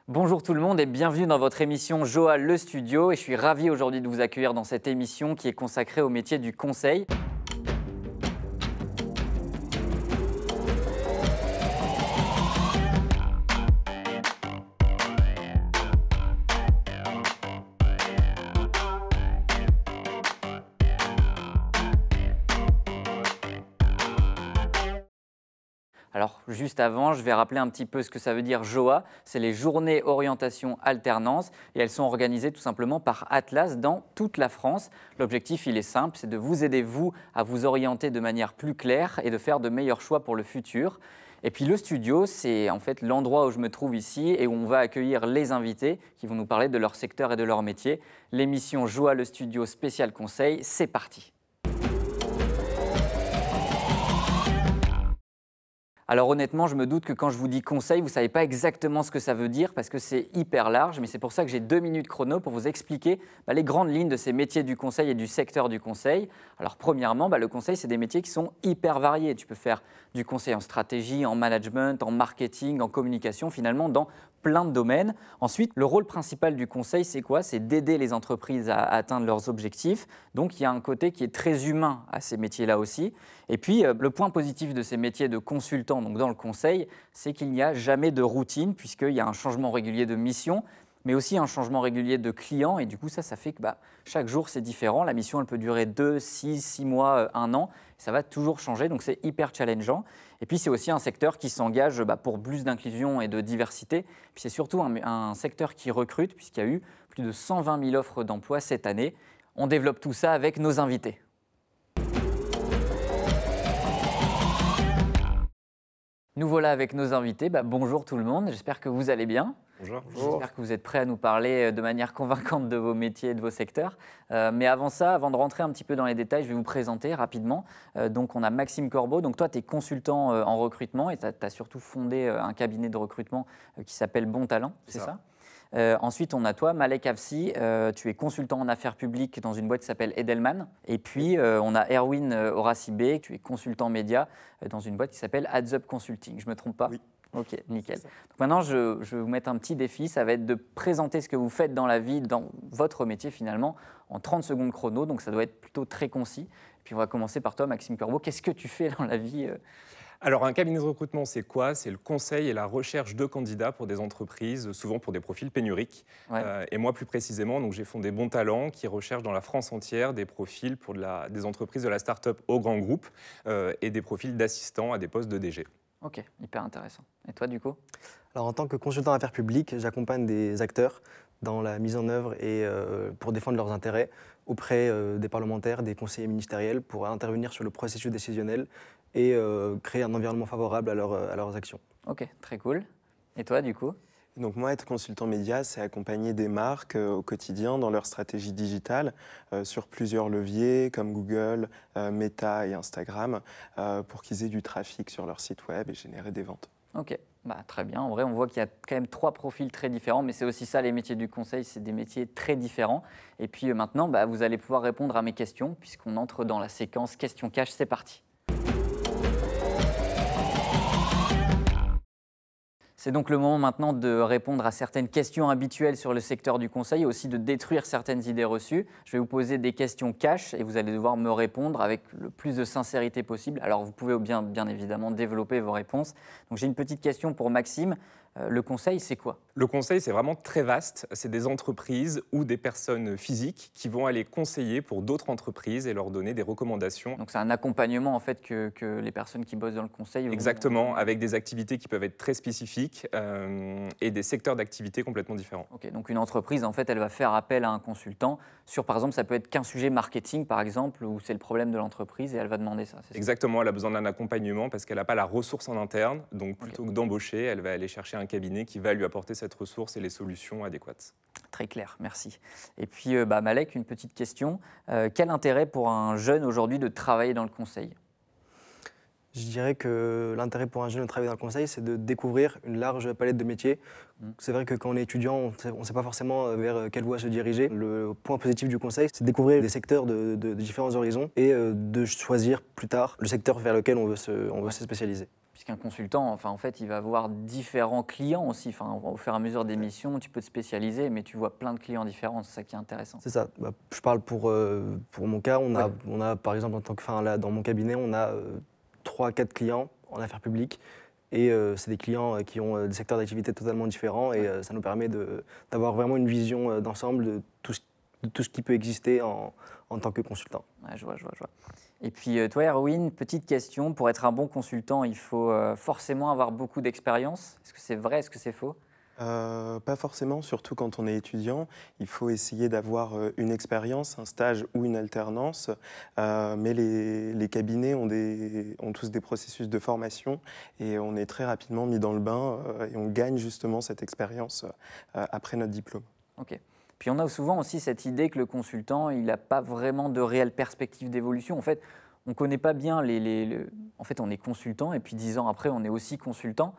Bonjour tout le monde et bienvenue dans votre émission Joa le studio et je suis ravi aujourd'hui de vous accueillir dans cette émission qui est consacrée au métier du conseil. Alors juste avant, je vais rappeler un petit peu ce que ça veut dire JOA. C'est les journées orientation alternance et elles sont organisées tout simplement par Atlas dans toute la France. L'objectif, il est simple, c'est de vous aider, vous, à vous orienter de manière plus claire et de faire de meilleurs choix pour le futur. Et puis le studio, c'est en fait l'endroit où je me trouve ici et où on va accueillir les invités qui vont nous parler de leur secteur et de leur métier. L'émission JOA le studio spécial conseil, c'est parti. Alors honnêtement, je me doute que quand je vous dis conseil, vous ne savez pas exactement ce que ça veut dire parce que c'est hyper large, mais c'est pour ça que j'ai 2 minutes chrono pour vous expliquer les grandes lignes de ces métiers du conseil et du secteur du conseil. Alors premièrement, le conseil, c'est des métiers qui sont hyper variés. Tu peux faire du conseil en stratégie, en management, en marketing, en communication, finalement dans plein de domaines. Ensuite, le rôle principal du conseil, c'est quoi? C'est d'aider les entreprises à atteindre leurs objectifs. Donc, il y a un côté qui est très humain à ces métiers-là aussi. Et puis, le point positif de ces métiers de consultant, donc dans le conseil, c'est qu'il n'y a jamais de routine puisqu'il y a un changement régulier de mission, mais aussi un changement régulier de client. Et du coup, ça fait que chaque jour, c'est différent. La mission, elle peut durer 2, 6 mois, 1 an. Ça va toujours changer, donc c'est hyper challengeant. Et puis, c'est aussi un secteur qui s'engage pour plus d'inclusion et de diversité. Puis, c'est surtout un secteur qui recrute, puisqu'il y a eu plus de 120 000 offres d'emploi cette année. On développe tout ça avec nos invités. Nous voilà avec nos invités. Bonjour tout le monde, j'espère que vous allez bien. Bonjour. J'espère que vous êtes prêts à nous parler de manière convaincante de vos métiers et de vos secteurs. Mais avant ça, avant de rentrer un petit peu dans les détails, je vais vous présenter rapidement. Donc on a Maxime Corbeau. Donc toi, tu es consultant en recrutement et tu as surtout fondé un cabinet de recrutement qui s'appelle Bon Talent, c'est ça? Ensuite, on a toi, Malek Afsi, tu es consultant en affaires publiques dans une boîte qui s'appelle Edelman. Et puis, on a Erwin Horacibé, tu es consultant média dans une boîte qui s'appelle Adds Up Consulting. Je ne me trompe pas? Oui. Ok, nickel. Donc maintenant, je vais vous mettre un petit défi. Ça va être de présenter ce que vous faites dans la vie, dans votre métier finalement, en 30 secondes chrono. Donc, ça doit être plutôt très concis. Et puis, on va commencer par toi, Maxime Corbeau. Qu'est-ce que tu fais dans la vie? Alors, un cabinet de recrutement, c'est quoi? C'est le conseil et la recherche de candidats pour des entreprises, souvent pour des profils pénuriques. Ouais. Et moi, plus précisément, j'ai fondé Bon Talent, qui recherche dans la France entière des profils pour des entreprises de la start-up au grand groupe et des profils d'assistants à des postes de DG. Ok, hyper intéressant. Et toi, du coup? Alors, en tant que consultant affaires publiques, j'accompagne des acteurs dans la mise en œuvre et pour défendre leurs intérêts auprès des parlementaires, des conseillers ministériels, pour intervenir sur le processus décisionnel et créer un environnement favorable à leurs actions. Ok, très cool. Et toi, du coup? Donc moi, être consultant média, c'est accompagner des marques au quotidien dans leur stratégie digitale sur plusieurs leviers comme Google, Meta et Instagram pour qu'ils aient du trafic sur leur site web et générer des ventes. Ok, très bien. En vrai, on voit qu'il y a quand même 3 profils très différents, mais c'est aussi ça, les métiers du conseil, c'est des métiers très différents. Et puis maintenant, vous allez pouvoir répondre à mes questions, puisqu'on entre dans la séquence questions cash. C'est parti. C'est donc le moment maintenant de répondre à certaines questions habituelles sur le secteur du conseil et aussi de détruire certaines idées reçues. Je vais vous poser des questions cash et vous allez devoir me répondre avec le plus de sincérité possible. Alors vous pouvez bien évidemment développer vos réponses. Donc j'ai une petite question pour Maxime. Le conseil, c'est quoi? Le conseil, c'est vraiment très vaste. C'est des entreprises ou des personnes physiques qui vont aller conseiller pour d'autres entreprises et leur donner des recommandations. Donc c'est un accompagnement en fait que les personnes qui bossent dans le conseil vont... Exactement, avec des activités qui peuvent être très spécifiques et des secteurs d'activité complètement différents. Ok, donc une entreprise, en fait, elle va faire appel à un consultant sur, par exemple, ça peut être qu'un sujet marketing, par exemple, où c'est le problème de l'entreprise et elle va demander ça. Exactement, elle a besoin d'un accompagnement parce qu'elle n'a pas la ressource en interne. Donc plutôt que d'embaucher, elle va aller chercher un cabinet qui va lui apporter cette ressource et les solutions adéquates. Très clair, merci. Et puis, Malek, une petite question. Quel intérêt pour un jeune aujourd'hui de travailler dans le conseil? Je dirais que l'intérêt pour un jeune de travailler dans le conseil, c'est de découvrir une large palette de métiers. C'est vrai que quand on est étudiant, on ne sait pas forcément vers quelle voie se diriger. Le point positif du conseil, c'est de découvrir des secteurs de différents horizons et de choisir plus tard le secteur vers lequel on veut se spécialiser. Puisqu'un consultant, enfin, en fait, il va avoir différents clients aussi. Enfin, au fur et à mesure des missions, tu peux te spécialiser, mais tu vois plein de clients différents. C'est ça qui est intéressant. C'est ça. Bah, je parle pour mon cas. On a, par exemple, là, dans mon cabinet, on a 3-4 clients en affaires publiques. Et c'est des clients qui ont des secteurs d'activité totalement différents. Et ça nous permet d'avoir vraiment une vision d'ensemble de tout ce qui peut exister en tant que consultant. Ouais, je vois. Et puis toi, Erwin, petite question. Pour être un bon consultant, il faut forcément avoir beaucoup d'expérience. Est-ce que c'est vrai? Est-ce que c'est faux? Pas forcément, surtout quand on est étudiant. Il faut essayer d'avoir une expérience, un stage ou une alternance. Mais les cabinets ont tous des processus de formation et on est très rapidement mis dans le bain et on gagne justement cette expérience après notre diplôme. Ok. Puis on a souvent aussi cette idée que le consultant, il n'a pas vraiment de réelle perspective d'évolution. En fait, on ne connaît pas bien En fait, on est consultant et puis 10 ans après, on est aussi consultant.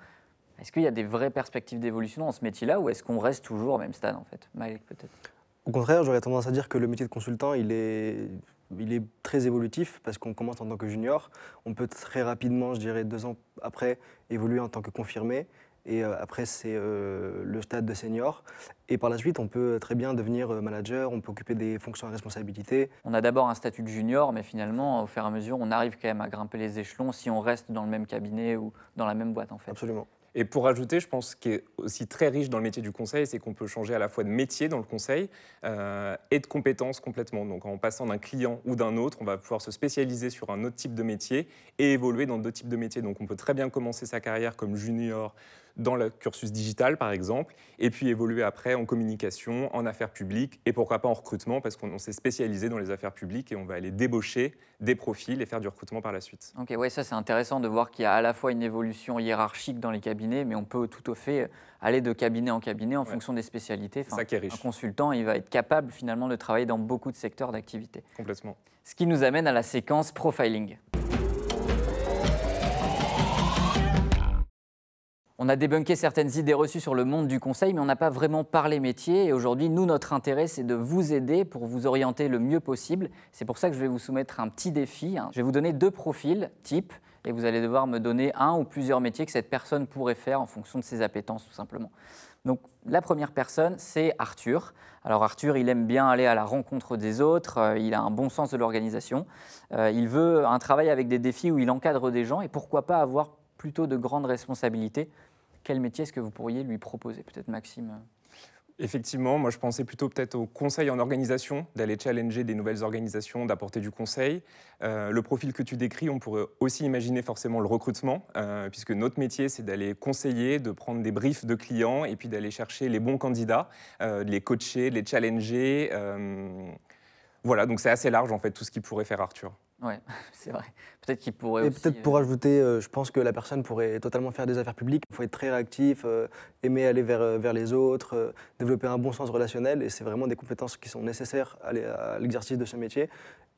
Est-ce qu'il y a des vraies perspectives d'évolution dans ce métier-là ou est-ce qu'on reste toujours au même stade en fait? Malik, peut-être. Au contraire, j'aurais tendance à dire que le métier de consultant, il est très évolutif parce qu'on commence en tant que junior. On peut très rapidement, je dirais 2 ans après, évoluer en tant que confirmé. Et après, c'est le stade de senior. Et par la suite, on peut très bien devenir manager, on peut occuper des fonctions à responsabilité. On a d'abord un statut de junior, mais finalement, au fur et à mesure, on arrive quand même à grimper les échelons si on reste dans le même cabinet ou dans la même boîte en fait. Absolument. Et pour ajouter, je pense ce qui est aussi très riche dans le métier du conseil, c'est qu'on peut changer à la fois de métier dans le conseil et de compétences complètement. Donc en passant d'un client ou d'un autre, on va pouvoir se spécialiser sur un autre type de métier et évoluer dans d'autres types de métiers. Donc on peut très bien commencer sa carrière comme junior dans le cursus digital, par exemple, et puis évoluer après en communication, en affaires publiques, et pourquoi pas en recrutement, parce qu'on s'est spécialisé dans les affaires publiques et on va aller débaucher des profils et faire du recrutement par la suite. Ok, ouais, ça c'est intéressant de voir qu'il y a à la fois une évolution hiérarchique dans les cabinets, mais on peut tout au fait aller de cabinet en cabinet en fonction des spécialités. Enfin, c'est ça qui est riche. Un consultant, il va être capable finalement de travailler dans beaucoup de secteurs d'activité. Complètement. Ce qui nous amène à la séquence profiling. On a débunké certaines idées reçues sur le monde du conseil, mais on n'a pas vraiment parlé métier. Et aujourd'hui, nous, notre intérêt, c'est de vous aider pour vous orienter le mieux possible. C'est pour ça que je vais vous soumettre un petit défi. Je vais vous donner 2 profils types et vous allez devoir me donner un ou plusieurs métiers que cette personne pourrait faire en fonction de ses appétences, tout simplement. Donc, la première personne, c'est Arthur. Alors, Arthur, il aime bien aller à la rencontre des autres. Il a un bon sens de l'organisation. Il veut un travail avec des défis où il encadre des gens et pourquoi pas avoir plutôt de grandes responsabilités. Quel métier est-ce que vous pourriez lui proposer? Peut-être Maxime? Effectivement, moi je pensais plutôt peut-être au conseil en organisation, d'aller challenger des nouvelles organisations, d'apporter du conseil. Le profil que tu décris, on pourrait aussi imaginer forcément le recrutement, puisque notre métier c'est d'aller conseiller, de prendre des briefs de clients et puis d'aller chercher les bons candidats, de les coacher, de les challenger. Voilà, donc c'est assez large en fait tout ce qu'il pourrait faire Arthur. Oui, c'est vrai. Peut-être qu'il pourrait Et aussi... peut-être pour ajouter, je pense que la personne pourrait totalement faire des affaires publiques. Il faut être très réactif, aimer aller vers les autres, développer un bon sens relationnel. Et c'est vraiment des compétences qui sont nécessaires à l'exercice de ce métier.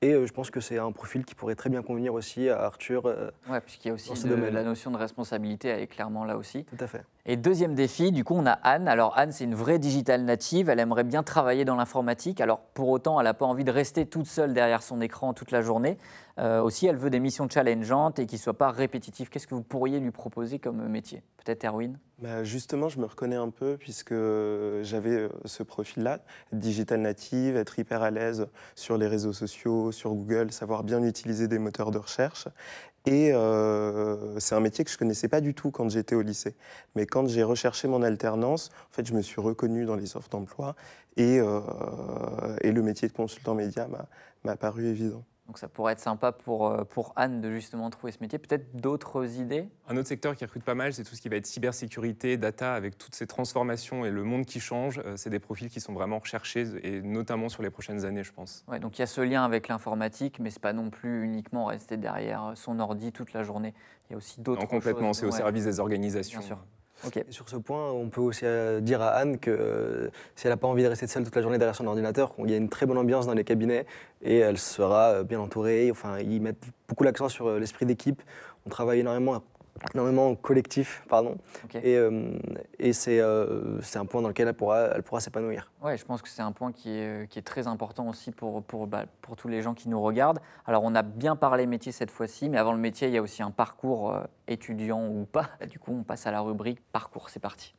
Et je pense que c'est un profil qui pourrait très bien convenir aussi à Arthur. Oui, puisqu'il y a aussi domaine. la notion de responsabilité, elle est clairement là aussi. Tout à fait. Et deuxième défi, du coup, on a Anne. Alors Anne, c'est une vraie digital native, elle aimerait bien travailler dans l'informatique. Alors pour autant, elle n'a pas envie de rester toute seule derrière son écran toute la journée. Aussi, elle veut des missions challengeantes et qui ne soient pas répétitives. Qu'est-ce que vous pourriez lui proposer comme métier? Peut-être Erwin? Justement, je me reconnais un peu puisque j'avais ce profil-là, être digital native, être hyper à l'aise sur les réseaux sociaux, sur Google, savoir bien utiliser des moteurs de recherche. Et c'est un métier que je ne connaissais pas du tout quand j'étais au lycée. Mais quand j'ai recherché mon alternance, en fait, je me suis reconnu dans les offres d'emploi et le métier de consultant média m'a paru évident. Donc ça pourrait être sympa pour Anne de justement trouver ce métier. Peut-être d'autres idées? Un autre secteur qui recrute pas mal, c'est tout ce qui va être cybersécurité, data, avec toutes ces transformations et le monde qui change. C'est des profils qui sont vraiment recherchés, et notamment sur les prochaines années, je pense. Ouais, donc il y a ce lien avec l'informatique, mais ce n'est pas non plus uniquement rester derrière son ordi toute la journée. Il y a aussi d'autres choses. Complètement, c'est au service des organisations. Bien sûr. Okay. Et sur ce point, on peut aussi dire à Anne que si elle n'a pas envie de rester seule toute la journée derrière son ordinateur, il y a une très bonne ambiance dans les cabinets et elle sera bien entourée. Enfin, ils mettent beaucoup l'accent sur l'esprit d'équipe. On travaille énormément énormément collectif, pardon. Ok. Et c'est un point dans lequel elle pourra s'épanouir. Ouais, je pense que c'est un point qui est très important aussi pour tous les gens qui nous regardent. Alors, on a bien parlé métier cette fois-ci, mais avant le métier, il y a aussi un parcours étudiant ou pas. Du coup, on passe à la rubrique parcours. C'est parti.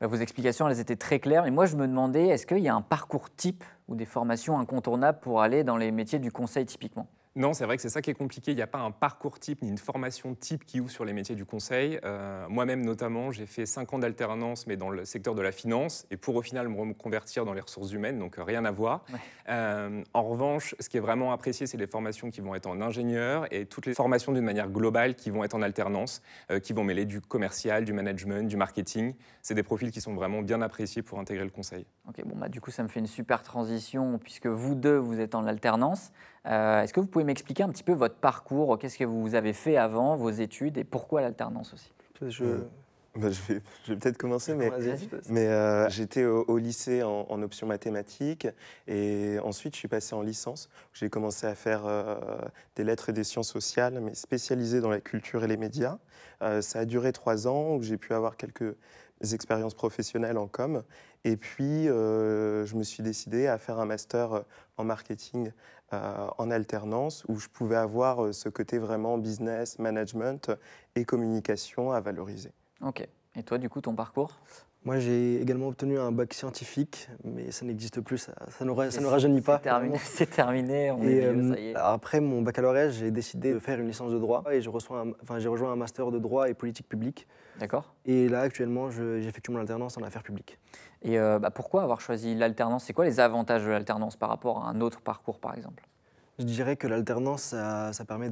Vos explications, elles étaient très claires, mais moi, je me demandais, est-ce qu'il y a un parcours type ou des formations incontournables pour aller dans les métiers du conseil typiquement ? Non, c'est vrai que c'est ça qui est compliqué. Il n'y a pas un parcours type ni une formation type qui ouvre sur les métiers du conseil. Moi-même, notamment, j'ai fait 5 ans d'alternance, mais dans le secteur de la finance, et pour au final me reconvertir dans les ressources humaines, donc rien à voir. Ouais. En revanche, ce qui est vraiment apprécié, c'est les formations qui vont être en ingénieur et toutes les formations d'une manière globale qui vont être en alternance, qui vont mêler du commercial, du management, du marketing. C'est des profils qui sont vraiment bien appréciés pour intégrer le conseil. Ok, bon, du coup, ça me fait une super transition, puisque vous deux, vous êtes en alternance. Est-ce que vous pouvez m'expliquer un petit peu votre parcours? Qu'est-ce que vous avez fait avant, vos études, et pourquoi l'alternance aussi? Je vais peut-être commencer, mais j'étais au lycée en option mathématiques et ensuite je suis passé en licence. J'ai commencé à faire des lettres et des sciences sociales, mais spécialisées dans la culture et les médias. Ça a duré 3 ans où j'ai pu avoir quelques expériences professionnelles en com. Et puis, je me suis décidé à faire un master en marketing en alternance où je pouvais avoir ce côté vraiment business, management et communication à valoriser. Ok. Et toi, du coup, ton parcours? Moi, j'ai également obtenu un bac scientifique, mais ça n'existe plus, ça ne rajeunit pas. C'est terminé, on est vieux, ça y est. Après mon baccalauréat, j'ai décidé de faire une licence de droit et j'ai rejoint un master de droit et politique publique. D'accord. Et là, actuellement, j'effectue mon alternance en affaires publiques. Et pourquoi avoir choisi l'alternance? C'est quoi les avantages de l'alternance par rapport à un autre parcours, par exemple? Je dirais que l'alternance, ça permet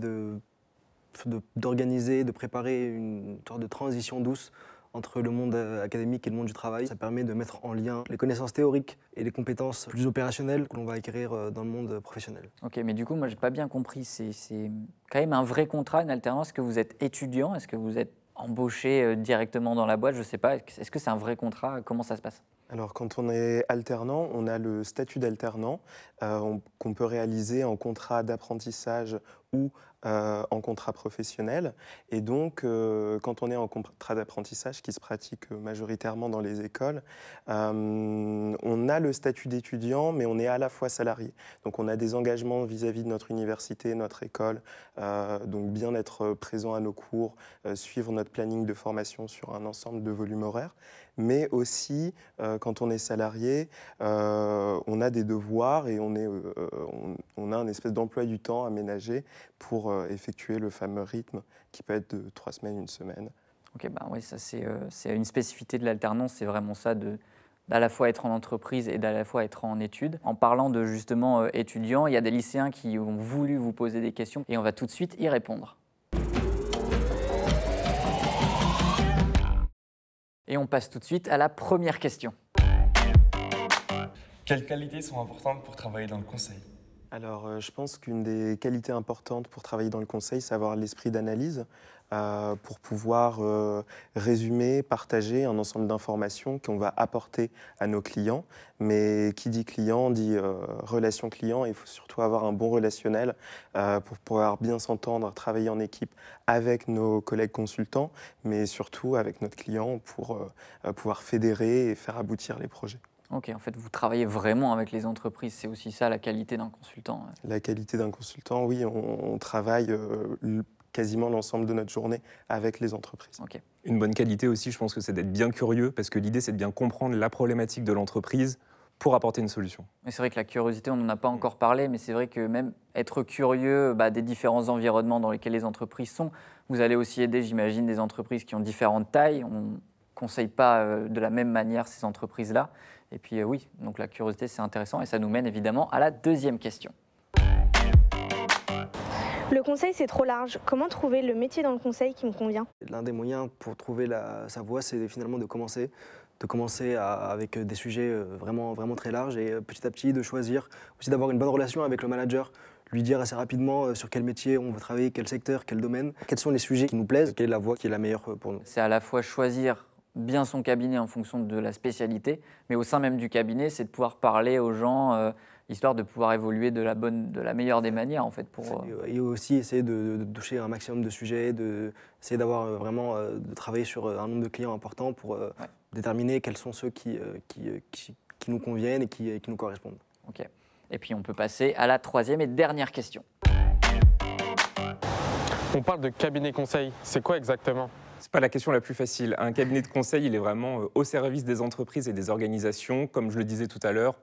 d'organiser, de préparer une sorte de transition douce entre le monde académique et le monde du travail. Ça permet de mettre en lien les connaissances théoriques et les compétences plus opérationnelles que l'on va acquérir dans le monde professionnel. Ok, mais du coup, moi, j'ai pas bien compris. C'est quand même un vrai contrat, une alternance. Est-ce que vous êtes étudiant? Est-ce que vous êtes embauché directement dans la boîte? Je sais pas. Est-ce que c'est un vrai contrat? Comment ça se passe? Alors, quand on est alternant, on a le statut d'alternant qu'on peut réaliser en contrat d'apprentissage ou en contrat professionnel. Et donc, quand on est en contrat d'apprentissage, qui se pratique majoritairement dans les écoles, on a le statut d'étudiant, mais on est à la fois salarié. Donc, on a des engagements vis-à-vis de notre université, notre école, donc bien être présent à nos cours, suivre notre planning de formation sur un ensemble de volumes horaires. Mais aussi, quand on est salarié, on a des devoirs et on a un espèce d'emploi du temps aménagé pour effectuer le fameux rythme qui peut être de 3 semaines, 1 semaine. Ok, oui, ça c'est une spécificité de l'alternance, c'est vraiment ça, d'à la fois être en entreprise et d'à la fois être en études. En parlant de justement étudiants, il y a des lycéens qui ont voulu vous poser des questions et on va tout de suite y répondre. Et on passe tout de suite à la première question. Quelles qualités sont importantes pour travailler dans le conseil? Alors, je pense qu'une des qualités importantes pour travailler dans le conseil, c'est avoir l'esprit d'analyse pour pouvoir résumer, partager un ensemble d'informations qu'on va apporter à nos clients. Mais qui dit client dit relation client. Il faut surtout avoir un bon relationnel pour pouvoir bien s'entendre, travailler en équipe avec nos collègues consultants, mais surtout avec notre client pour pouvoir fédérer et faire aboutir les projets. Ok, en fait, vous travaillez vraiment avec les entreprises, c'est aussi ça la qualité d'un consultant. La qualité d'un consultant, oui, on travaille quasiment l'ensemble de notre journée avec les entreprises. Okay. Une bonne qualité aussi, je pense que c'est d'être bien curieux, parce que l'idée, c'est de bien comprendre la problématique de l'entreprise pour apporter une solution. C'est vrai que la curiosité, on n'en a pas encore parlé, mais c'est vrai que même être curieux des différents environnements dans lesquels les entreprises sont, vous allez aussi aider, j'imagine, des entreprises qui ont différentes tailles. On ne conseille pas de la même manière ces entreprises-là. Et puis oui, donc la curiosité, c'est intéressant et ça nous mène évidemment à la deuxième question. Le conseil, c'est trop large. Comment trouver le métier dans le conseil qui me convient? L'un des moyens pour trouver sa voie, c'est finalement de commencer avec des sujets vraiment très larges et petit à petit de choisir, aussi d'avoir une bonne relation avec le manager, lui dire assez rapidement sur quel métier on veut travailler, quel secteur, quel domaine, quels sont les sujets qui nous plaisent, quelle est la voie qui est la meilleure pour nous. C'est à la fois choisir bien son cabinet en fonction de la spécialité, mais au sein même du cabinet, c'est de pouvoir parler aux gens. histoire de pouvoir évoluer de la meilleure des manières, en fait. Et aussi essayer de toucher un maximum de sujets, essayer d'avoir vraiment de travailler sur un nombre de clients important pour déterminer quels sont ceux qui nous conviennent et qui nous correspondent. Ok. Et puis on peut passer à la troisième et dernière question. On parle de cabinet conseil, c'est quoi exactement ? Ce n'est pas la question la plus facile. Un cabinet de conseil, il est vraiment au service des entreprises et des organisations. Comme je le disais tout à l'heure,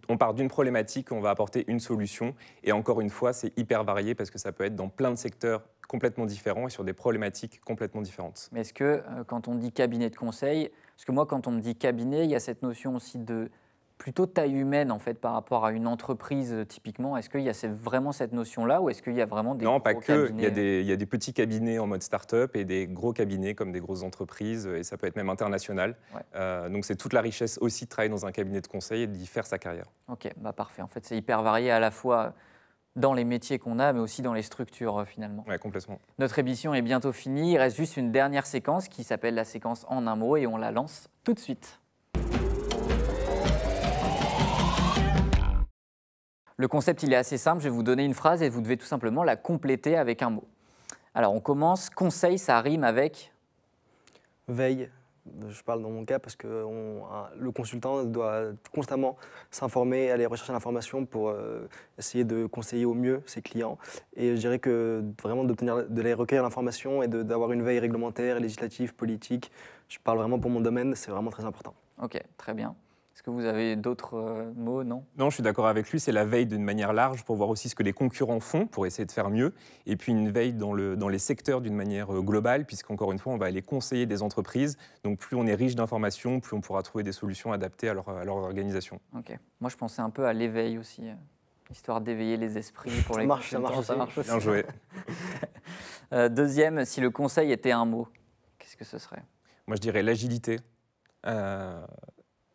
on part d'une problématique, on va apporter une solution. Et encore une fois, c'est hyper varié parce que ça peut être dans plein de secteurs complètement différents et sur des problématiques complètement différentes. Mais est-ce que quand on dit cabinet de conseil, parce que moi quand on me dit cabinet, il y a cette notion aussi de plutôt taille humaine en fait par rapport à une entreprise typiquement. Est-ce qu'il y a vraiment cette notion-là ou est-ce qu'il y a vraiment des Non, gros pas que. cabinets? Il y a des petits cabinets en mode start-up et des gros cabinets comme des grosses entreprises et ça peut être même international. Ouais. Donc c'est toute la richesse aussi de travailler dans un cabinet de conseil et d'y faire sa carrière. Ok, bah parfait. En fait, c'est hyper varié à la fois dans les métiers qu'on a, mais aussi dans les structures finalement. Oui, complètement. Notre émission est bientôt finie. Il reste juste une dernière séquence qui s'appelle la séquence en un mot et on la lance tout de suite. Le concept, il est assez simple. Je vais vous donner une phrase et vous devez tout simplement la compléter avec un mot. Alors, on commence. Conseil, ça rime avec Veille, je parle dans mon cas parce que le consultant doit constamment s'informer, aller rechercher l'information pour essayer de conseiller au mieux ses clients. Et je dirais que vraiment d'aller recueillir l'information et d'avoir une veille réglementaire, législative, politique, je parle vraiment pour mon domaine, c'est vraiment très important. Ok, très bien. Est-ce que vous avez d'autres mots, non? Non, je suis d'accord avec lui, c'est la veille d'une manière large pour voir aussi ce que les concurrents font pour essayer de faire mieux. Et puis une veille dans les secteurs d'une manière globale, puisqu'encore une fois, on va aller conseiller des entreprises. Donc plus on est riche d'informations, plus on pourra trouver des solutions adaptées à leur organisation. Ok. Moi, je pensais un peu à l'éveil aussi, histoire d'éveiller les esprits pour les Ça marche aussi. Bien joué. Deuxième, si le conseil était un mot, qu'est-ce que ce serait? Moi, je dirais l'agilité.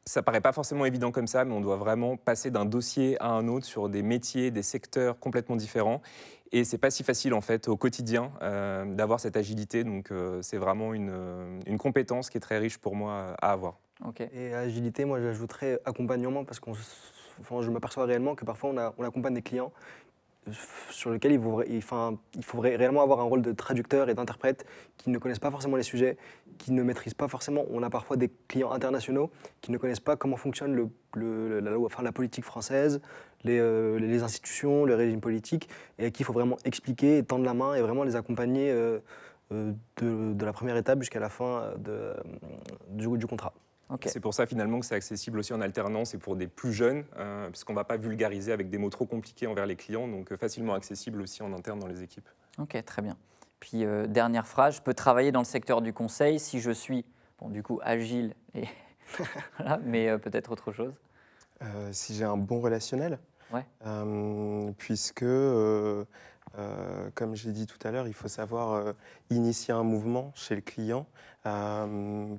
Ça paraît pas forcément évident comme ça, mais on doit vraiment passer d'un dossier à un autre sur des métiers, des secteurs complètement différents. Et c'est pas si facile en fait au quotidien d'avoir cette agilité. Donc c'est vraiment une compétence qui est très riche pour moi à avoir. Okay. Et agilité, moi j'ajouterais accompagnement parce que je m'aperçois réellement que parfois on accompagne des clients sur lesquels il faut réellement avoir un rôle de traducteur et d'interprète qui ne connaissent pas forcément les sujets, qui ne maîtrisent pas forcément. On a parfois des clients internationaux qui ne connaissent pas comment fonctionne la politique française, les institutions, le régime politique, et à qui il faut vraiment expliquer, tendre la main et vraiment les accompagner de la première étape jusqu'à la fin du contrat. Okay. C'est pour ça finalement que c'est accessible aussi en alternance et pour des plus jeunes, puisqu'on ne va pas vulgariser avec des mots trop compliqués envers les clients, donc facilement accessible aussi en interne dans les équipes. Ok, très bien. Puis dernière phrase, je peux travailler dans le secteur du conseil si je suis, du coup, agile, et voilà, mais peut-être autre chose. Si j'ai un bon relationnel, ouais. Puisque, comme j'ai dit tout à l'heure, il faut savoir initier un mouvement chez le client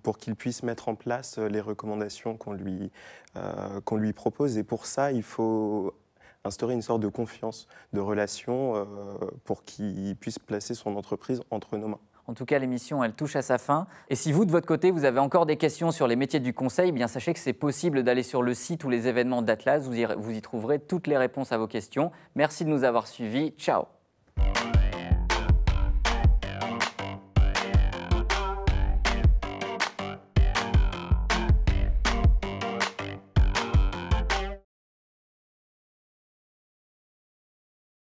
pour qu'il puisse mettre en place les recommandations qu'on lui propose. Et pour ça, il faut instaurer une sorte de confiance, de relation pour qu'il puisse placer son entreprise entre nos mains. En tout cas, l'émission, elle touche à sa fin. Et si vous, de votre côté, vous avez encore des questions sur les métiers du conseil, eh bien sachez que c'est possible d'aller sur le site ou les événements d'Atlas. Vous y trouverez toutes les réponses à vos questions. Merci de nous avoir suivis. Ciao.